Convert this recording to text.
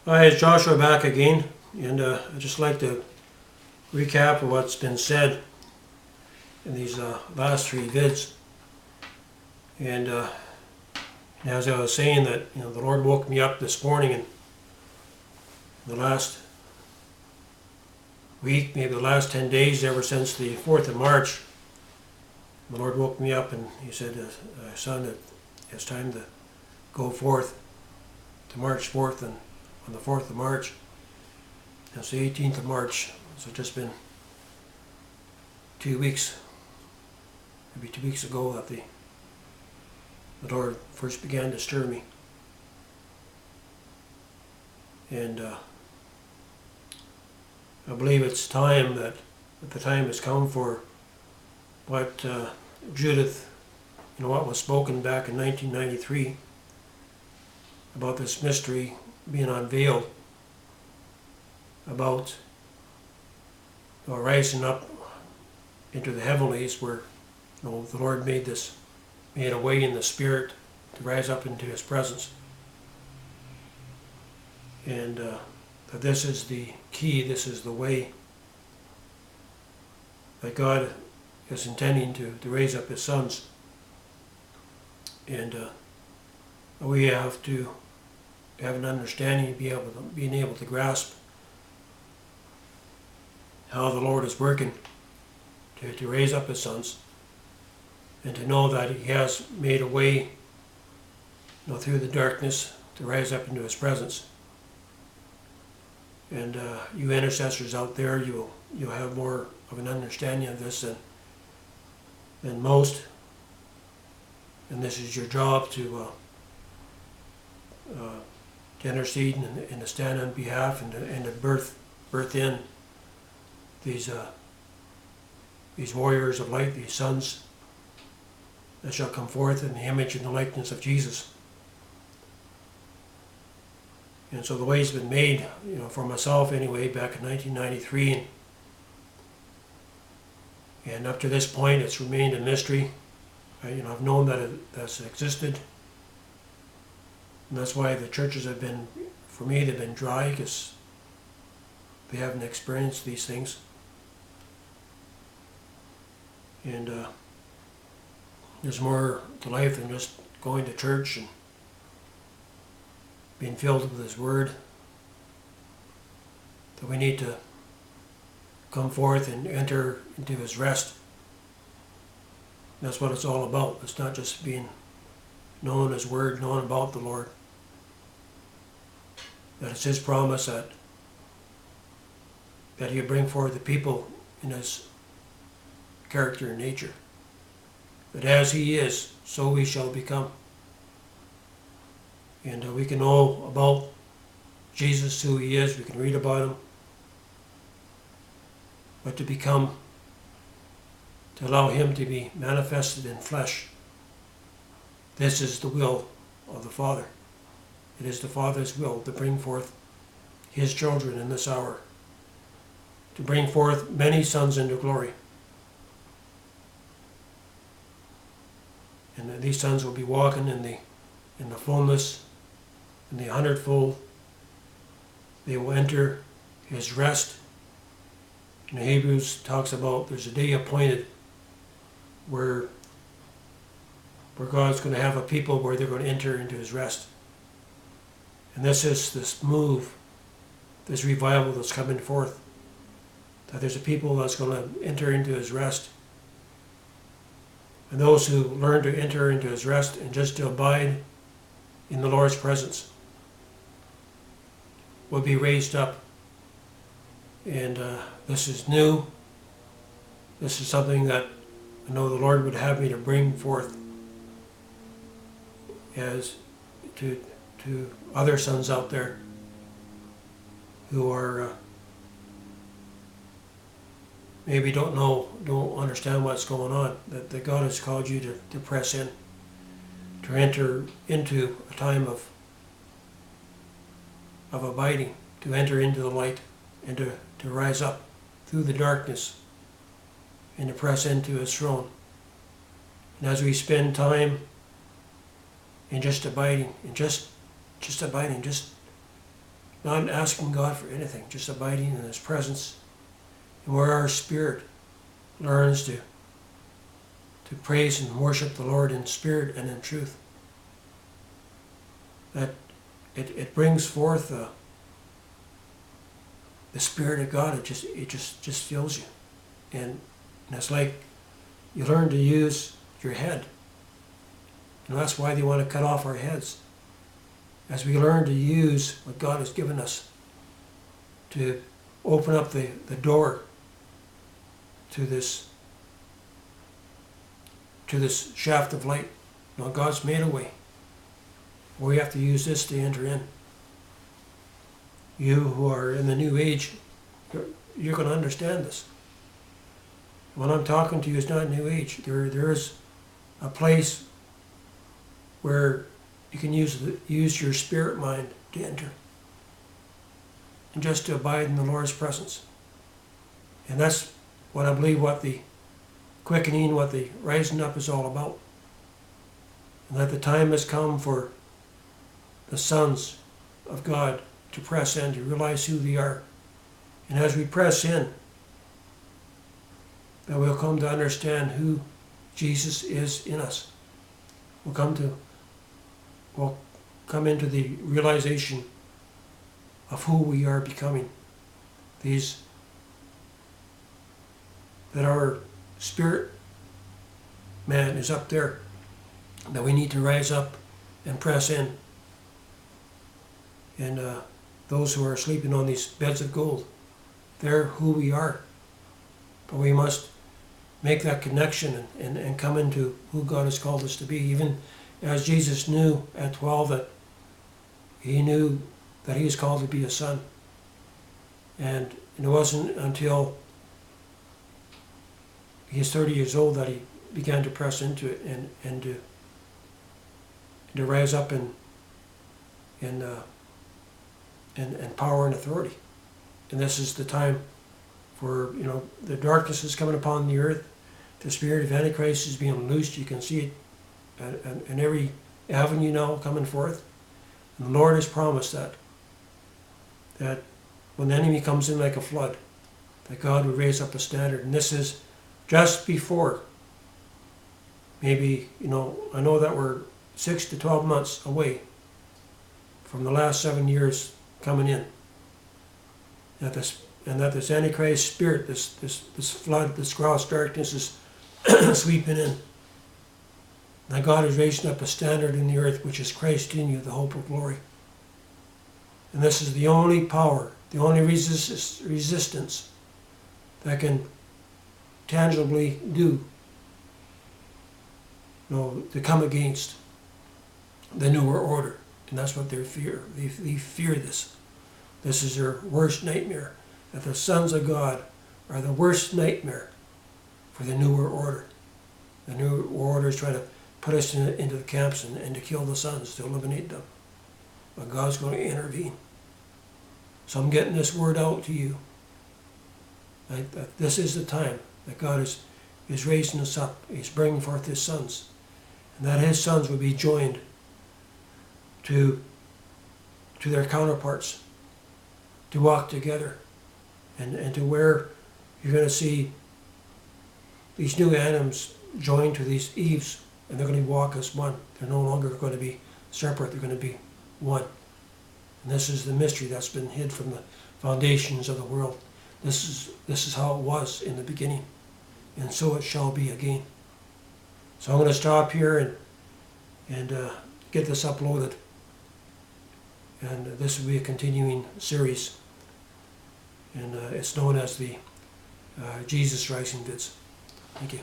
Hi, it's Joshua back again, and I'd just like to recap of what's been said in these last three vids. And as I was saying that, the Lord woke me up this morning, and the last week, maybe the last 10 days, ever since the 4th of March, the Lord woke me up and He said, son, it's time to go forth to March 4th, and on the 4th of March. It's the 18th of March, so it's just been 2 weeks, maybe 2 weeks ago that the Lord first began to stir me. And I believe it's time that the time has come for what Judith, what was spoken back in 1993 about this mystery being unveiled, about rising up into the heavenlies, where the Lord made a way in the Spirit to rise up into His presence, and that this is the key, this is the way that God is intending to raise up His sons, and we have to have an understanding, being able to grasp how the Lord is working to raise up His sons, and to know that He has made a way, through the darkness to rise up into His presence. And you intercessors out there, you'll have more of an understanding of this than most, and this is your job to intercede and to stand on behalf, and to birth in these warriors of light, these sons that shall come forth in the image and the likeness of Jesus. And so the way's been made, for myself anyway, back in 1993, and up to this point it's remained a mystery. I've known that that's existed. And that's why the churches have been, for me, they've been dry, because they haven't experienced these things. And there's more to life than just going to church and being filled with His Word. That we need to come forth and enter into His rest. And that's what it's all about. It's not just being known His Word, known about the Lord. That it's His promise that He'll bring forth the people in His character and nature. That as He is, so we shall become. And we can know about Jesus, who He is, we can read about Him. But to become, to allow Him to be manifested in flesh, this is the will of the Father. It is the Father's will to bring forth His children in this hour, to bring forth many sons into glory. And these sons will be walking in the fullness, in the hundredfold. They will enter His rest. And Hebrews talks about there's a day appointed where God's going to have a people where they're going to enter into His rest. And this is this move, this revival that's coming forth. That there's a people that's going to enter into His rest. And those who learn to enter into His rest and just to abide in the Lord's presence will be raised up. And this is new. This is something that I know the Lord would have me to bring forth as to other sons out there who are maybe don't understand what's going on, that God has called you to press in, to enter into a time of abiding, to enter into the light, and to rise up through the darkness and to press into His throne. And as we spend time in just abiding, and just abiding, just not asking God for anything, just abiding in His presence, and where our spirit learns to praise and worship the Lord in spirit and in truth. That it brings forth the Spirit of God. It just fills you, and it's like you learn to use your head. And that's why they want to cut off our heads. As we learn to use what God has given us to open up the door to this shaft of light. God's made a way. We have to use this to enter in. You who are in the new age, you're going to understand this. When I'm talking to you, it's not new age. There is a place where you can use your spirit mind to enter, and just to abide in the Lord's presence. And that's what I believe what the quickening, what the rising up is all about. And that the time has come for the sons of God to press in, to realize who they are. And as we press in, that we'll come to understand who Jesus is in us. We'll come into the realization of who we are becoming. That our spirit man is up there, that we need to rise up and press in. And those who are sleeping on these beds of gold, they're who we are. But we must make that connection and come into who God has called us to be. Even as Jesus knew at 12 that he knew that he was called to be a son. And it wasn't until he was 30 years old that he began to press into it and to rise up in power and authority. And this is the time for, the darkness is coming upon the earth. The spirit of Antichrist is being loosed. You can see it in every avenue now coming forth. And the Lord has promised that when the enemy comes in like a flood, that God would raise up a standard. And this is just before, maybe, I know that we're 6 to 12 months away from the last 7 years coming in. That this Antichrist spirit, this flood, this gross darkness is sweeping in. That God is raising up a standard in the earth, which is Christ in you, the hope of glory. And this is the only power, the only resistance that can tangibly do, to come against the newer order. And that's what they fear. They fear this. This is their worst nightmare. That the sons of God are the worst nightmare for the newer order. The newer order is trying to put us into the camps and to kill the sons, to eliminate them. But God's going to intervene. So I'm getting this word out to you. That this is the time that God is raising us up. He's bringing forth His sons. And that His sons will be joined to their counterparts, to walk together, and to where you're going to see these new Adams joined to these Eves, and they're going to walk as one. They're no longer going to be separate, they're going to be one. And this is the mystery that's been hid from the foundations of the world. This is how it was in the beginning, and so it shall be again. So I'm going to stop here and get this uploaded. And this will be a continuing series. And it's known as the Jesus Rising Vids. Thank you.